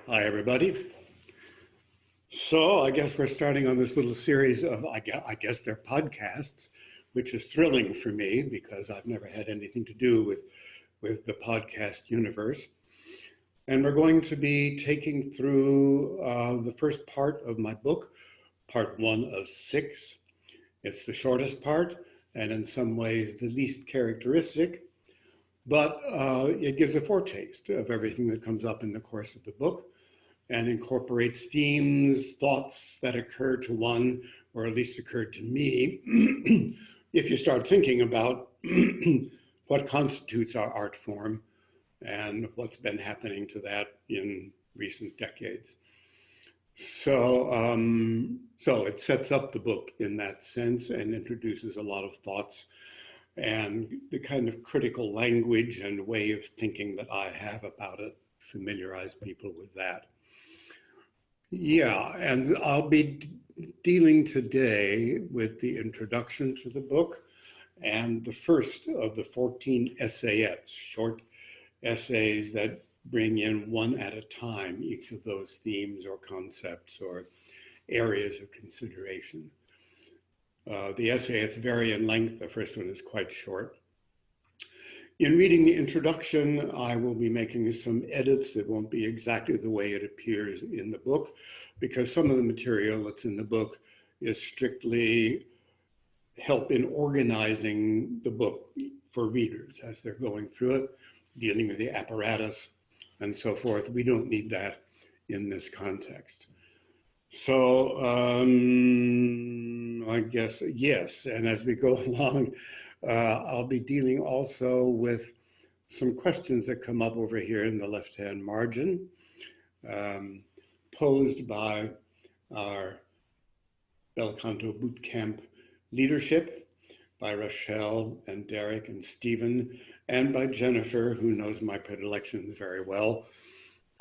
Hi, everybody. So I guess we're starting on this little series of, I guess they're podcasts, which is thrilling for me because I've never had anything to do with the podcast universe. And we're going to be taking through the first part of my book, part 1 of 6. It's the shortest part and in some ways the least characteristic, but it gives a foretaste of everything that comes up in the course of the book and incorporates themes, thoughts that occur to one, or at least occurred to me, if you start thinking about what constitutes our art form and what's been happening to that in recent decades. So it sets up the book in that sense and introduces a lot of thoughts and the kind of critical language and way of thinking that I have about it, familiarize people with that. Yeah, and I'll be dealing today with the introduction to the book and the first of the 14 essayettes, short essays that bring in one at a time each of those themes or concepts or areas of consideration. The essayettes vary in length. The first one is quite short. In reading the introduction, I will be making some edits. It won't be exactly the way it appears in the book, because some of the material that's in the book is strictly help in organizing the book for readers as they're going through it, dealing with the apparatus and so forth. We don't need that in this context. So I guess, yes, and as we go along, I'll be dealing also with some questions that come up over here in the left-hand margin, posed by our Bel Canto Bootcamp leadership, by Rochelle and Derek and Stephen, and by Jennifer, who knows my predilections very well.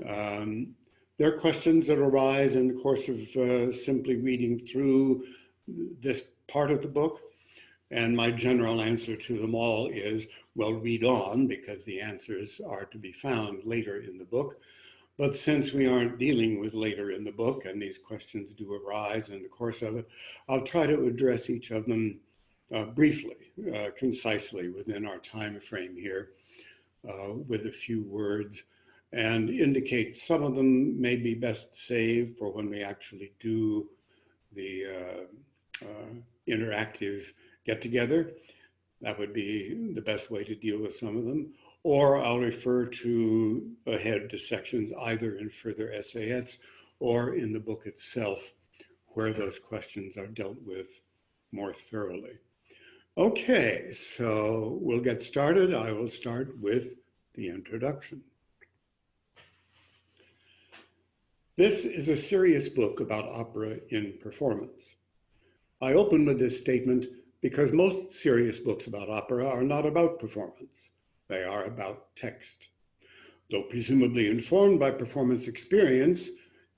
There are questions that arise in the course of simply reading through this part of the book. And my general answer to them all is, well, read on, because the answers are to be found later in the book. But since we aren't dealing with later in the book, and these questions do arise in the course of it, I'll try to address each of them briefly, concisely within our time frame here, with a few words, and indicate some of them may be best saved for when we actually do the interactive get-together. That would be the best way to deal with some of them. Or I'll refer to ahead to sections either in further essayettes or in the book itself, where those questions are dealt with more thoroughly. Okay, so we'll get started. I will start with the introduction. This is a serious book about opera in performance. I open with this statement because most serious books about opera are not about performance. They are about text. Though presumably informed by performance experience,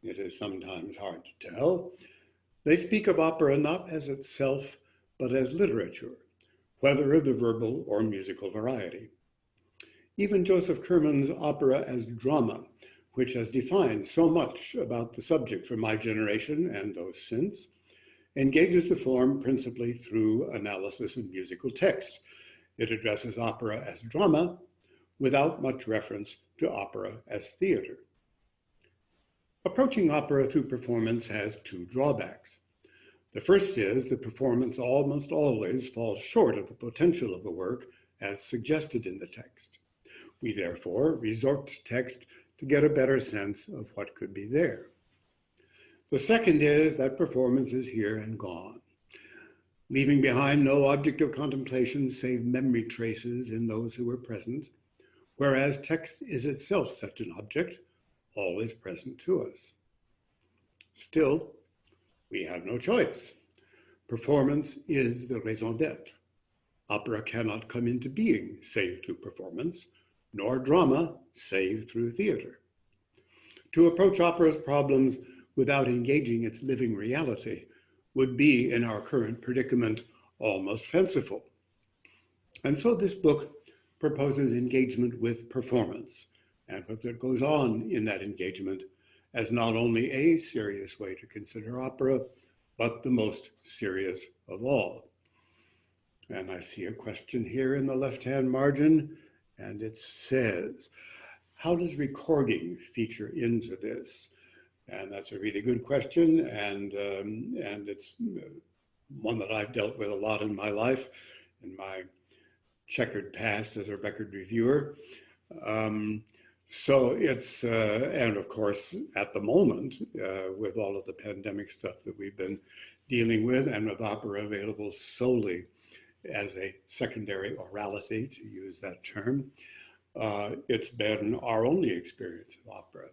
it is sometimes hard to tell, they speak of opera not as itself, but as literature, whether of the verbal or musical variety. Even Joseph Kerman's opera as drama, which has defined so much about the subject for my generation and those since, engages the form principally through analysis of musical text. It addresses opera as drama without much reference to opera as theater. Approaching opera through performance has two drawbacks. The first is the performance almost always falls short of the potential of the work as suggested in the text. We therefore resort to text to get a better sense of what could be there. The second is that performance is here and gone, leaving behind no object of contemplation save memory traces in those who were present, whereas text is itself such an object, always present to us. Still, we have no choice. Performance is the raison d'être. Opera cannot come into being save through performance, nor drama save through theater. To approach opera's problems without engaging its living reality would be, in our current predicament, almost fanciful. And so this book proposes engagement with performance and what goes on in that engagement as not only a serious way to consider opera, but the most serious of all. And I see a question here in the left-hand margin, and it says, how does recording feature into this? And that's a really good question, and it's one that I've dealt with a lot in my life, in my checkered past as a record reviewer. So it's, and of course, at the moment, with all of the pandemic stuff that we've been dealing with, and with opera available solely as a secondary orality, to use that term, it's been our only experience of opera.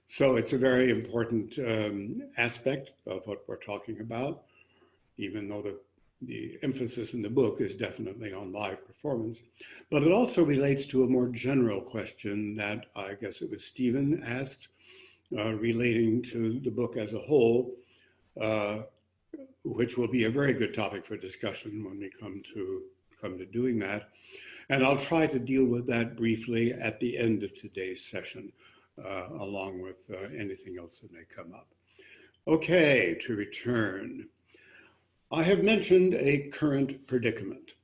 So it's a very important aspect of what we're talking about, even though the emphasis in the book is definitely on live performance. But it also relates to a more general question that I guess it was Stephen asked, relating to the book as a whole, which will be a very good topic for discussion when we come to doing that. And I'll try to deal with that briefly at the end of today's session, along with anything else that may come up. Okay, to return. I have mentioned a current predicament,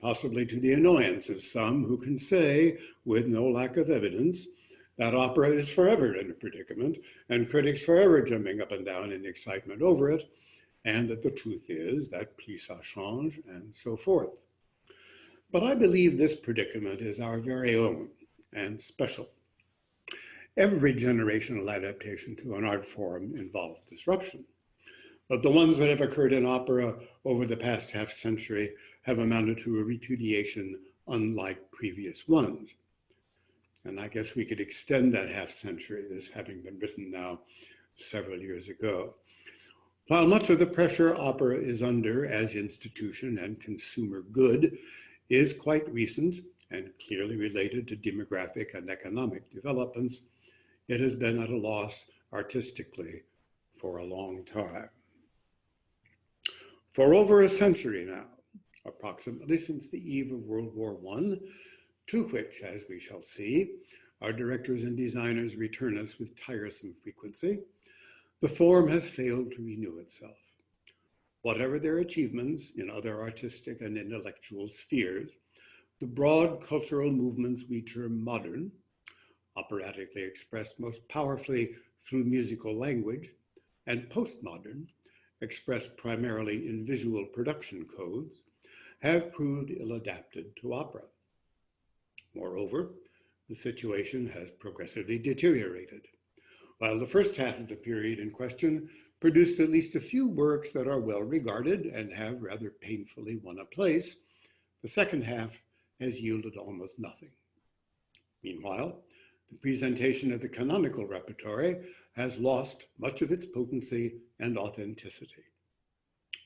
possibly to the annoyance of some who can say, with no lack of evidence, that opera is forever in a predicament, and critics forever jumping up and down in excitement over it, and that the truth is that plus ça change, and so forth. But I believe this predicament is our very own and special. Every generational adaptation to an art form involves disruption. But the ones that have occurred in opera over the past half century have amounted to a repudiation unlike previous ones. And I guess we could extend that half century, this having been written now several years ago. While much of the pressure opera is under as institution and consumer good is quite recent and clearly related to demographic and economic developments, it has been at a loss artistically for a long time. For over a century now, approximately since the eve of World War I, to which, as we shall see, our directors and designers return us with tiresome frequency, the form has failed to renew itself. Whatever their achievements in other artistic and intellectual spheres, the broad cultural movements we term modern, operatically expressed most powerfully through musical language, and postmodern, expressed primarily in visual production codes, have proved ill-adapted to opera. Moreover, the situation has progressively deteriorated. While the first half of the period in question produced at least a few works that are well regarded and have rather painfully won a place, the second half has yielded almost nothing. Meanwhile, the presentation of the canonical repertory has lost much of its potency and authenticity.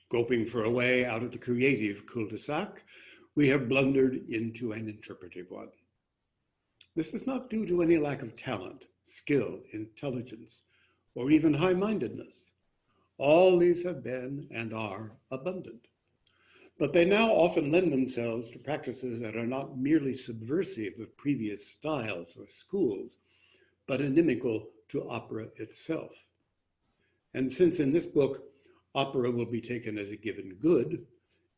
Groping for a way out of the creative cul-de-sac, we have blundered into an interpretive one. This is not due to any lack of talent, skill, intelligence, or even high-mindedness. All these have been and are abundant. But they now often lend themselves to practices that are not merely subversive of previous styles or schools, but inimical to opera itself. And since in this book, opera will be taken as a given good,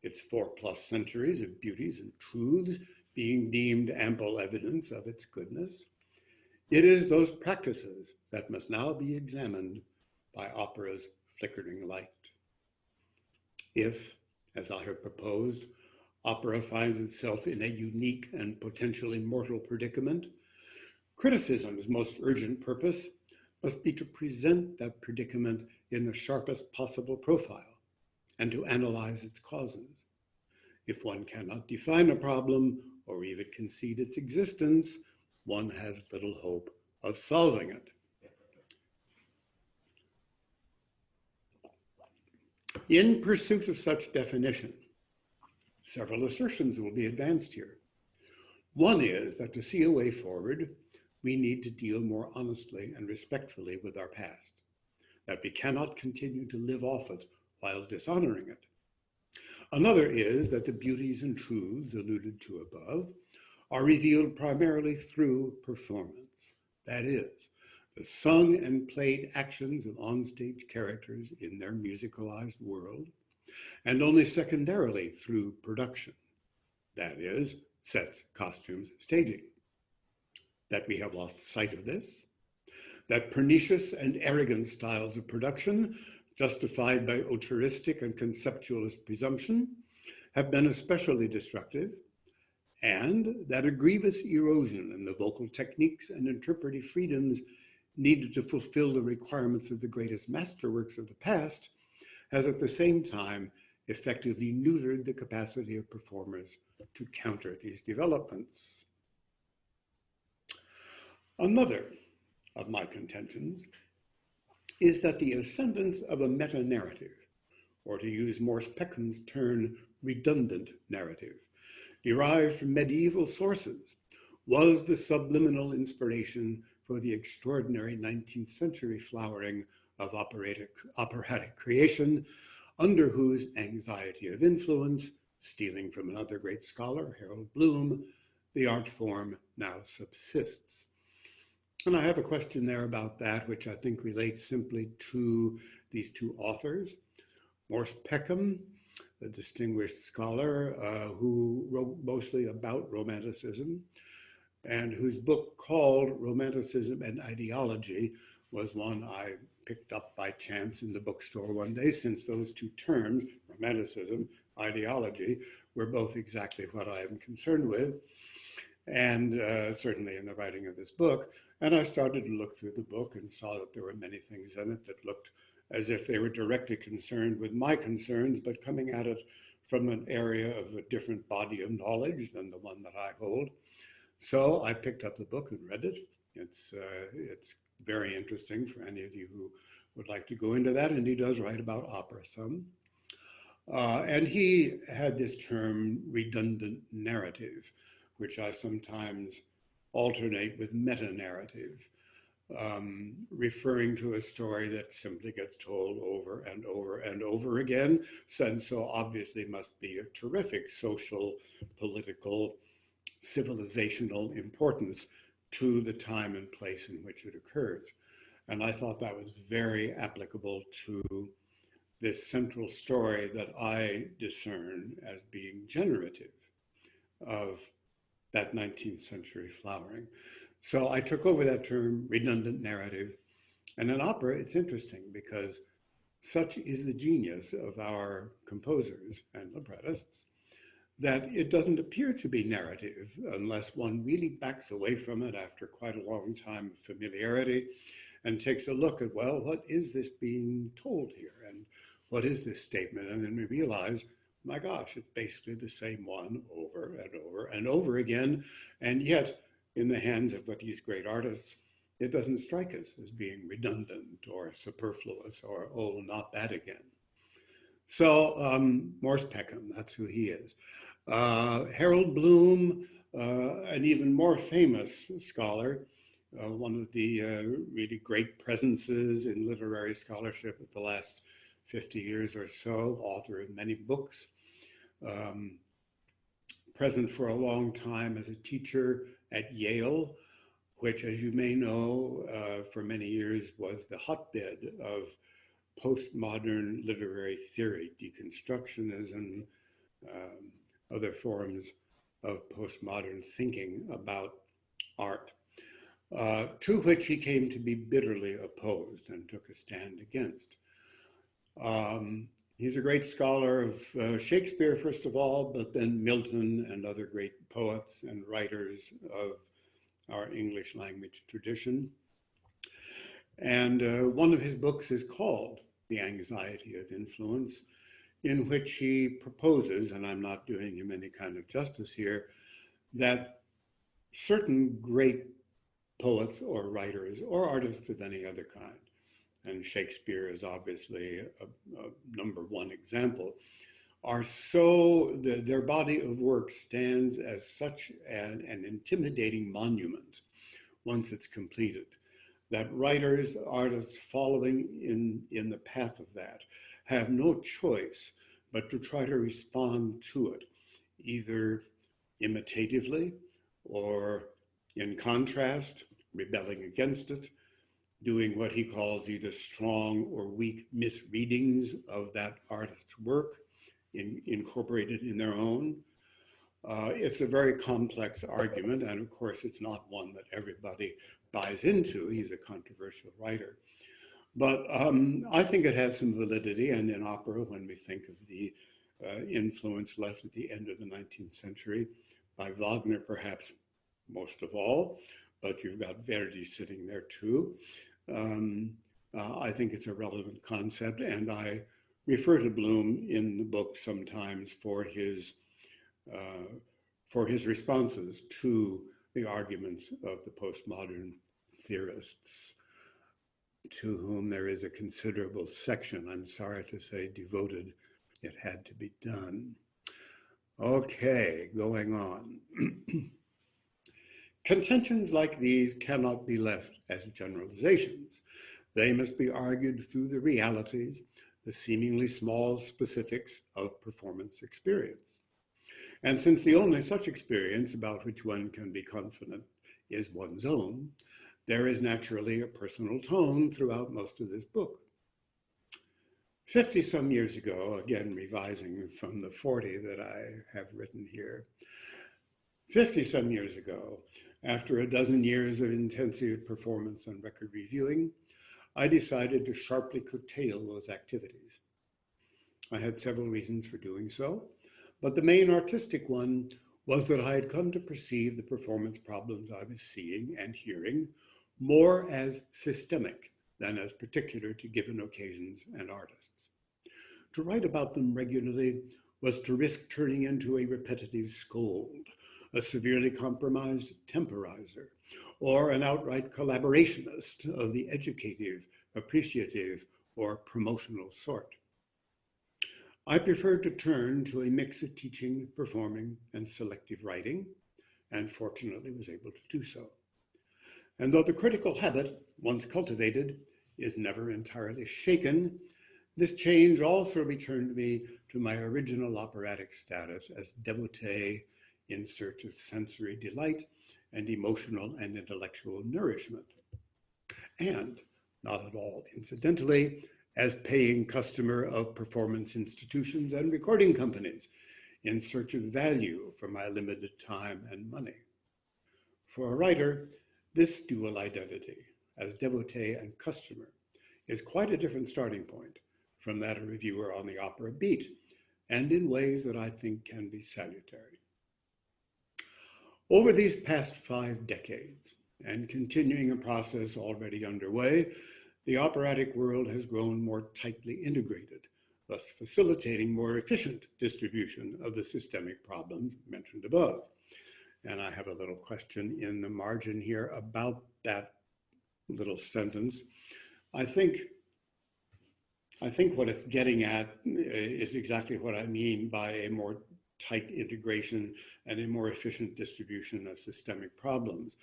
its 4+ centuries of beauties and truths being deemed ample evidence of its goodness, it is those practices that must now be examined by opera's flickering light. If, as I have proposed, opera finds itself in a unique and potentially mortal predicament, criticism's most urgent purpose must be to present that predicament in the sharpest possible profile and to analyze its causes. If one cannot define a problem or even concede its existence, one has little hope of solving it. In pursuit of such definition, several assertions will be advanced here. One is that to see a way forward, we need to deal more honestly and respectfully with our past, that we cannot continue to live off it while dishonoring it. Another is that the beauties and truths alluded to above are revealed primarily through performance. That is, the sung and played actions of onstage characters in their musicalized world, and only secondarily through production, that is, sets, costumes, staging. That we have lost sight of this, that pernicious and arrogant styles of production, justified by auteuristic and conceptualist presumption, have been especially destructive, and that a grievous erosion in the vocal techniques and interpretive freedoms needed to fulfill the requirements of the greatest masterworks of the past has at the same time effectively neutered the capacity of performers to counter these developments. Another of my contentions is that the ascendance of a meta-narrative, or to use Morse Peckham's term, redundant narrative, derived from medieval sources, was the subliminal inspiration for the extraordinary 19th century flowering of operatic creation, under whose anxiety of influence, stealing from another great scholar, Harold Bloom, the art form now subsists. And I have a question there about that, which I think relates simply to these two authors. Morse Peckham, a distinguished scholar who wrote mostly about Romanticism, and whose book called Romanticism and Ideology was one I picked up by chance in the bookstore one day, since those two terms, Romanticism, ideology, were both exactly what I am concerned with, and certainly in the writing of this book. And I started to look through the book and saw that there were many things in it that looked as if they were directly concerned with my concerns, but coming at it from an area of a different body of knowledge than the one that I hold. So I picked up the book and read it. It's very interesting for any of you who would like to go into that, and he does write about opera some. And he had this term, redundant narrative, which I sometimes alternate with meta-narrative, referring to a story that simply gets told over and over and over again, and so obviously must be of terrific social, political, civilizational importance to the time and place in which it occurs. And I thought that was very applicable to this central story that I discern as being generative of that 19th century flowering. So I took over that term, redundant narrative. And in opera, it's interesting because such is the genius of our composers and librettists that it doesn't appear to be narrative unless one really backs away from it after quite a long time of familiarity and takes a look at, well, what is this being told here? And what is this statement? And then we realize, my gosh, it's basically the same one over and over and over again. And yet, in the hands of these great artists, it doesn't strike us as being redundant or superfluous or, oh, not that again. So Morse Peckham, that's who he is. Harold Bloom, an even more famous scholar, one of the really great presences in literary scholarship of the last 50 years or so, author of many books, present for a long time as a teacher at Yale, which, as you may know, for many years was the hotbed of postmodern literary theory, deconstructionism, other forms of postmodern thinking about art, to which he came to be bitterly opposed and took a stand against. He's a great scholar of Shakespeare, first of all, but then Milton and other great poets and writers of our English language tradition. And one of his books is called The Anxiety of Influence, in which he proposes, and I'm not doing him any kind of justice here, that certain great poets or writers or artists of any other kind, and Shakespeare is obviously a number one example, are so, their body of work stands as such an intimidating monument once it's completed, that writers, artists following in the path of that have no choice but to try to respond to it, either imitatively or in contrast, rebelling against it, doing what he calls either strong or weak misreadings of that artist's work, incorporated in their own. It's a very complex argument, and of course, it's not one that everybody buys into. He's a controversial writer. But I think it has some validity, and in opera, when we think of the influence left at the end of the 19th century by Wagner, perhaps most of all, but you've got Verdi sitting there too. I think it's a relevant concept, and I refer to Bloom in the book sometimes for his responses to the arguments of the postmodern theorists, to whom there is a considerable section, I'm sorry to say, devoted. It had to be done. Okay, going on. Contentions like these cannot be left as generalizations. They must be argued through the realities, the seemingly small specifics of performance experience. And since the only such experience about which one can be confident is one's own, there is naturally a personal tone throughout most of this book. 50 some years ago, again revising from the 40 that I have written here, 50 some years ago, after a dozen years of intensive performance and record reviewing, I decided to sharply curtail those activities. I had several reasons for doing so, but the main artistic one was that I had come to perceive the performance problems I was seeing and hearing more as systemic than as particular to given occasions and artists. To write about them regularly was to risk turning into a repetitive scold, a severely compromised temporizer, or an outright collaborationist of the educative, appreciative, or promotional sort. I preferred to turn to a mix of teaching, performing, and selective writing, and fortunately was able to do so. And though the critical habit, once cultivated, is never entirely shaken, this change also returned me to my original operatic status as devotee in search of sensory delight and emotional and intellectual nourishment. And, not at all incidentally, as paying customer of performance institutions and recording companies in search of value for my limited time and money. For a writer, this dual identity as devotee and customer is quite a different starting point from that of a reviewer on the opera beat, and in ways that I think can be salutary. Over these past 5 decades, and continuing a process already underway, the operatic world has grown more tightly integrated, thus facilitating more efficient distribution of the systemic problems mentioned above. And I have a little question in the margin here about that little sentence. I think what it's getting at is exactly what I mean by a more tight integration and a more efficient distribution of systemic problems.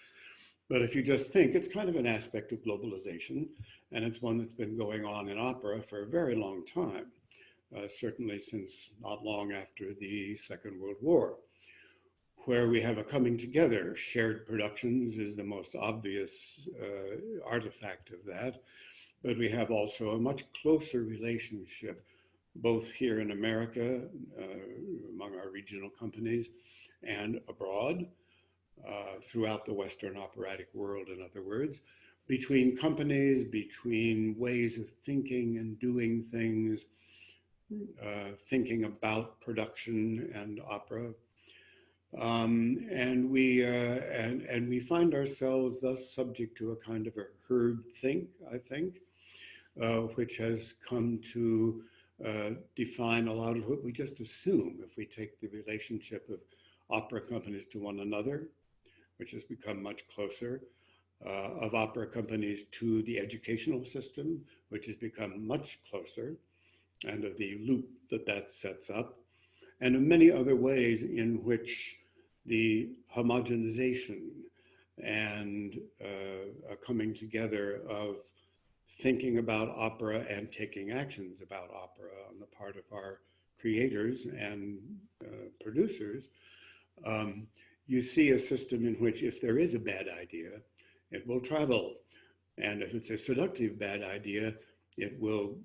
But if you just think, it's kind of an aspect of globalization, and it's one that's been going on in opera for a very long time, certainly since not long after the Second World War, where we have a coming together. Shared productions is the most obvious artifact of that, but we have also a much closer relationship, both here in America, among our regional companies, and abroad, throughout the Western operatic world, in other words, between companies, between ways of thinking and doing things, thinking about production and opera. And we find ourselves thus subject to a kind of a herd think, I think, which has come to define a lot of what we just assume if we take the relationship of opera companies to one another, which has become much closer, of opera companies to the educational system, which has become much closer, and of the loop that sets up, and in many other ways in which the homogenization and a coming together of thinking about opera and taking actions about opera on the part of our creators and producers, you see a system in which if there is a bad idea, it will travel And if it's a seductive bad idea, it will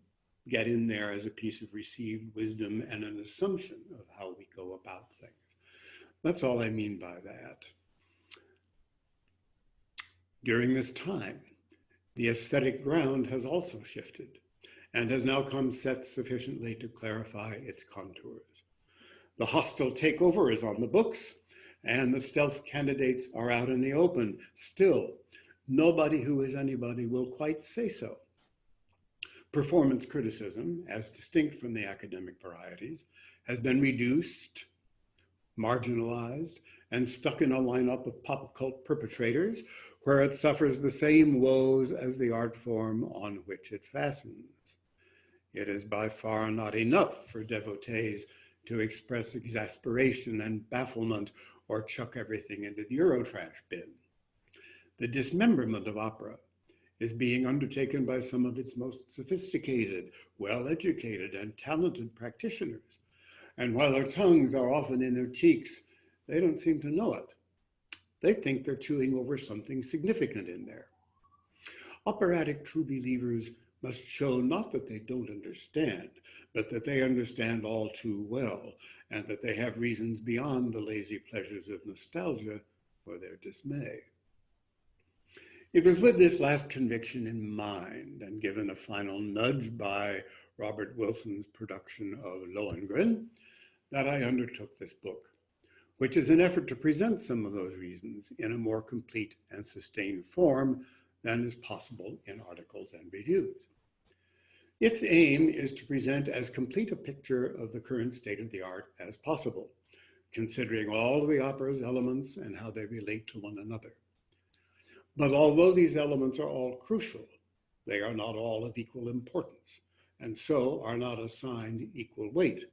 get in there as a piece of received wisdom and an assumption of how we go about things. That's all I mean by that. During this time, the aesthetic ground has also shifted and has now come set sufficiently to clarify its contours. The hostile takeover is on the books, and the stealth candidates are out in the open. Still, nobody who is anybody will quite say so. Performance criticism, as distinct from the academic varieties, has been reduced, marginalized, and stuck in a lineup of pop cult perpetrators where it suffers the same woes as the art form on which it fastens. It is by far not enough for devotees to express exasperation and bafflement or chuck everything into the Eurotrash bin. The dismemberment of opera is being undertaken by some of its most sophisticated, well-educated, and talented practitioners. And while their tongues are often in their cheeks, they don't seem to know it. They think they're chewing over something significant in there. Operatic true believers must show not that they don't understand, but that they understand all too well, and that they have reasons beyond the lazy pleasures of nostalgia for their dismay. It was with this last conviction in mind, and given a final nudge by Robert Wilson's production of Lohengrin, that I undertook this book, which is an effort to present some of those reasons in a more complete and sustained form than is possible in articles and reviews. Its aim is to present as complete a picture of the current state of the art as possible, considering all of the opera's elements and how they relate to one another. But although these elements are all crucial, they are not all of equal importance, and so are not assigned equal weight.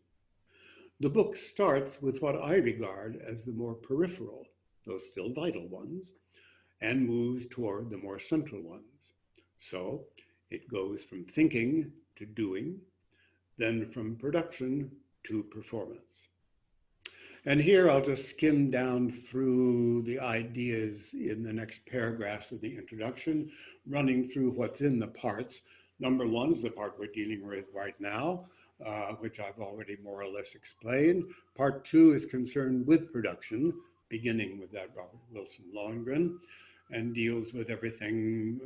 The book starts with what I regard as the more peripheral, though still vital ones, and moves toward the more central ones. So it goes from thinking to doing, then from production to performance. And here I'll just skim down through the ideas in the next paragraphs of the introduction, running through what's in the parts. Number one is the part we're dealing with right now, which I've already more or less explained. Part two is concerned with production, beginning with that Robert Wilson Lohengrin, and deals with everything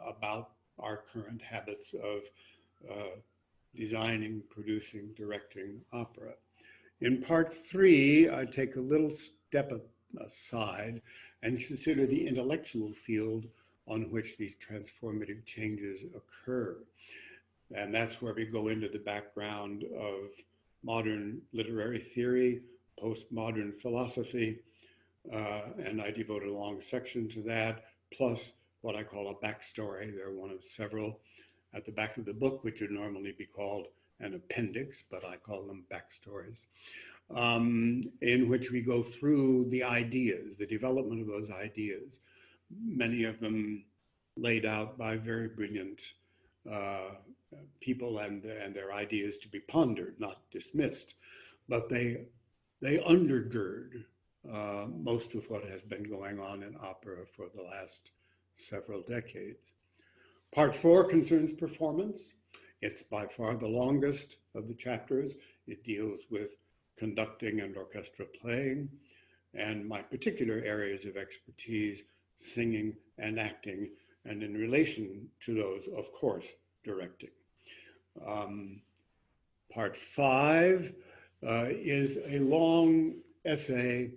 about our current habits of designing, producing, directing opera. In part three, I take a little step aside and consider the intellectual field on which these transformative changes occur. And that's where we go into the background of modern literary theory, postmodern philosophy, and I devote a long section to that, plus what I call a backstory. They're one of several at the back of the book, which would normally be called an appendix, but I call them backstories, in which we go through the ideas, the development of those ideas, many of them laid out by very brilliant people and their ideas to be pondered, not dismissed, but they undergird most of what has been going on in opera for the last several decades. Part four concerns performance. It's by far the longest of the chapters. It deals with conducting and orchestral playing, and my particular areas of expertise, singing and acting, and in relation to those, of course, directing. Part five is a long essay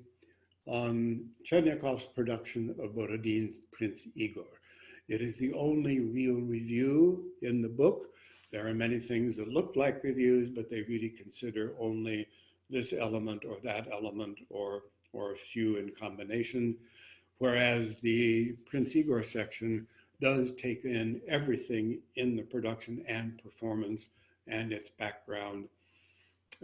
on Chernyakov's production of Borodin's Prince Igor. It is the only real review in the book. There are many things that look like reviews, but they really consider only this element or that element or a few in combination, whereas the Prince Igor section does take in everything in the production and performance and its background,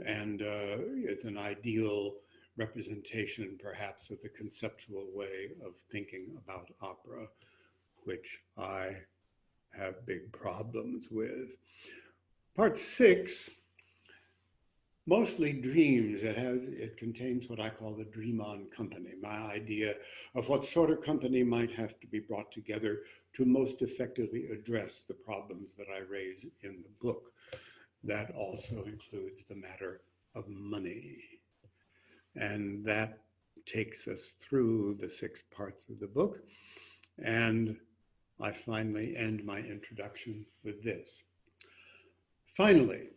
and it's an ideal representation, perhaps, of the conceptual way of thinking about opera, which I have big problems with. Part six Mostly dreams. It contains what I call the dream on company, my idea of what sort of company might have to be brought together to most effectively address the problems that I raise in the book. That also includes the matter of money. And that takes us through the 6 parts of the book. And I finally end my introduction with this. Finally,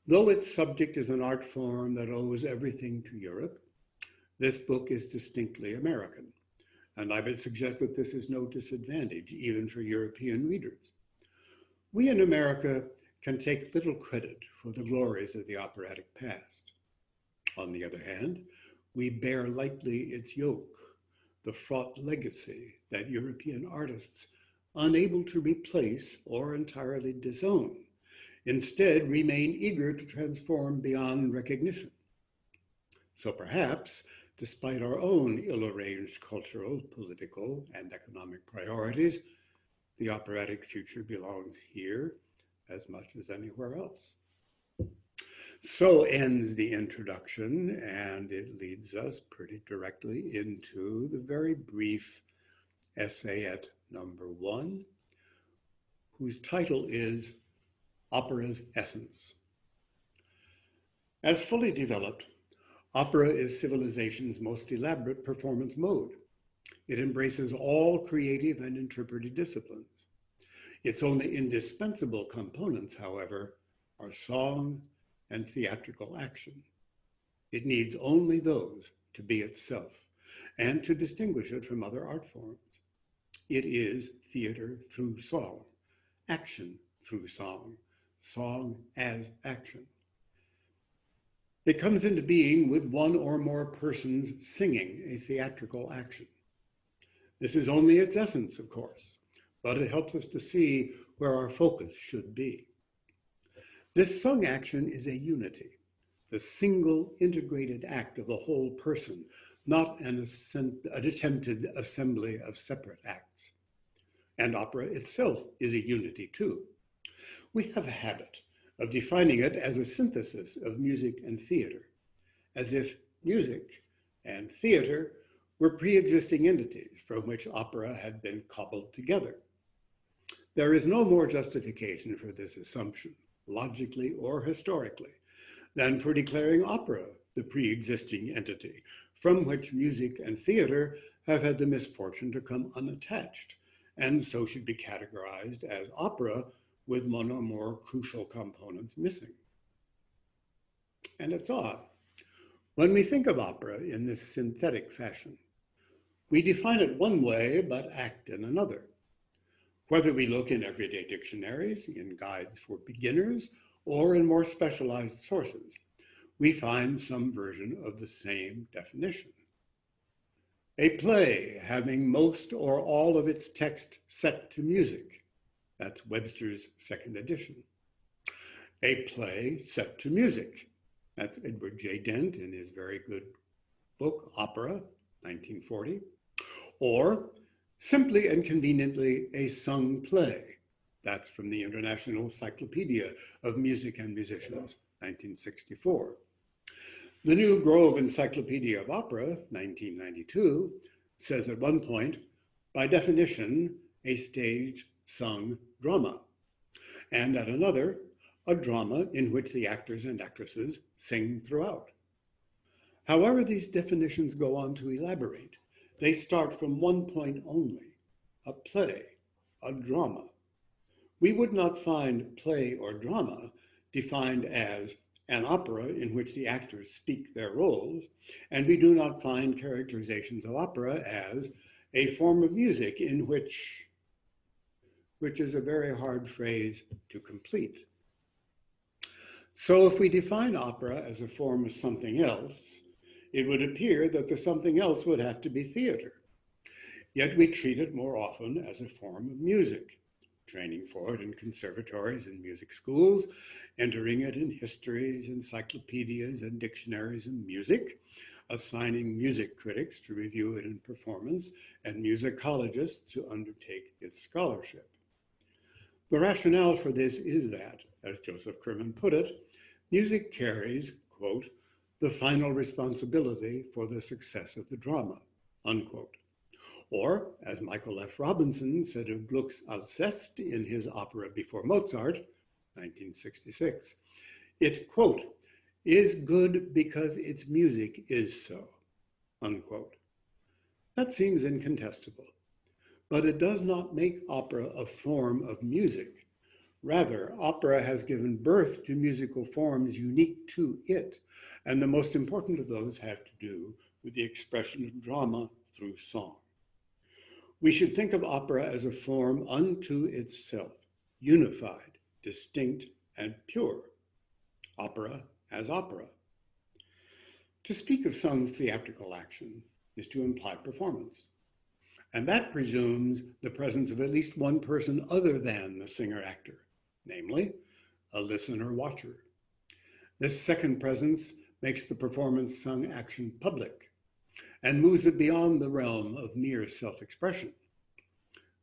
though its subject is an art form that owes everything to Europe, this book is distinctly American, and I would suggest that this is no disadvantage, even for European readers. We in America can take little credit for the glories of the operatic past. On the other hand, we bear lightly its yoke, the fraught legacy that European artists, unable to replace or entirely disown, instead remain eager to transform beyond recognition. So perhaps, despite our own ill-arranged cultural, political, and economic priorities, the operatic future belongs here as much as anywhere else. So ends the introduction, and it leads us pretty directly into the very brief essayette number 1, whose title is Opera's Essence. As fully developed, opera is civilization's most elaborate performance mode. It embraces all creative and interpretive disciplines. Its only indispensable components, however, are song and theatrical action. It needs only those to be itself and to distinguish it from other art forms. It is theater through song, action through song, song as action. It comes into being with one or more persons singing a theatrical action. This is only its essence, of course, but it helps us to see where our focus should be. This sung action is a unity, the single integrated act of the whole person, not an attempted assembly of separate acts. And opera itself is a unity too. We have a habit of defining it as a synthesis of music and theater, as if music and theater were pre-existing entities from which opera had been cobbled together. There is no more justification for this assumption, logically or historically, than for declaring opera the pre-existing entity from which music and theater have had the misfortune to come unattached, and so should be categorized as opera with one or more crucial components missing. And it's odd. When we think of opera in this synthetic fashion, we define it one way but act in another. Whether we look in everyday dictionaries, in guides for beginners, or in more specialized sources, we find some version of the same definition. A play having most or all of its text set to music. That's Webster's second edition. A play set to music. That's Edward J. Dent in his very good book, Opera, 1940. Or simply and conveniently a sung play. That's from the International Encyclopedia of Music and Musicians, 1964. The New Grove Encyclopedia of Opera, 1992, says at one point, by definition, a staged sung drama, and at another, a drama in which the actors and actresses sing throughout. However these definitions go on to elaborate, they start from one point only, a play, a drama. We would not find play or drama defined as an opera in which the actors speak their roles, and we do not find characterizations of opera as a form of music in which is a very hard phrase to complete. So if we define opera as a form of something else, it would appear that the something else would have to be theater. Yet we treat it more often as a form of music, training for it in conservatories and music schools, entering it in histories, encyclopedias, and dictionaries in music, assigning music critics to review it in performance, and musicologists to undertake its scholarship. The rationale for this is that, as Joseph Kerman put it, music carries, quote, the final responsibility for the success of the drama, unquote. Or, as Michael F. Robinson said of Gluck's Alceste in his opera Before Mozart, 1966, it, quote, is good because its music is so, unquote. That seems incontestable, but it does not make opera a form of music. Rather, opera has given birth to musical forms unique to it, and the most important of those have to do with the expression of drama through song. We should think of opera as a form unto itself, unified, distinct, and pure. Opera as opera. To speak of some theatrical action is to imply performance, and that presumes the presence of at least one person other than the singer-actor, namely, a listener-watcher. This second presence makes the performance sung action public and moves it beyond the realm of mere self-expression.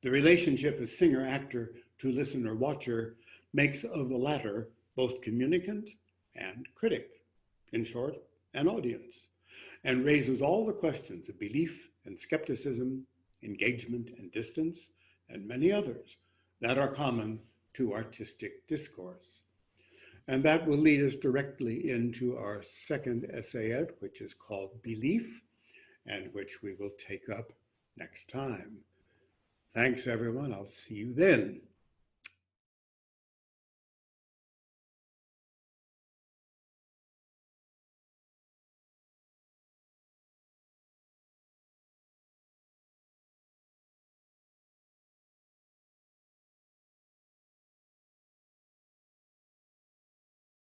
The relationship of singer-actor to listener-watcher makes of the latter both communicant and critic, in short, an audience, and raises all the questions of belief and skepticism, engagement and distance, and many others that are common to artistic discourse. And that will lead us directly into our second essayette, which is called Belief, and which we will take up next time. Thanks, everyone. I'll see you then.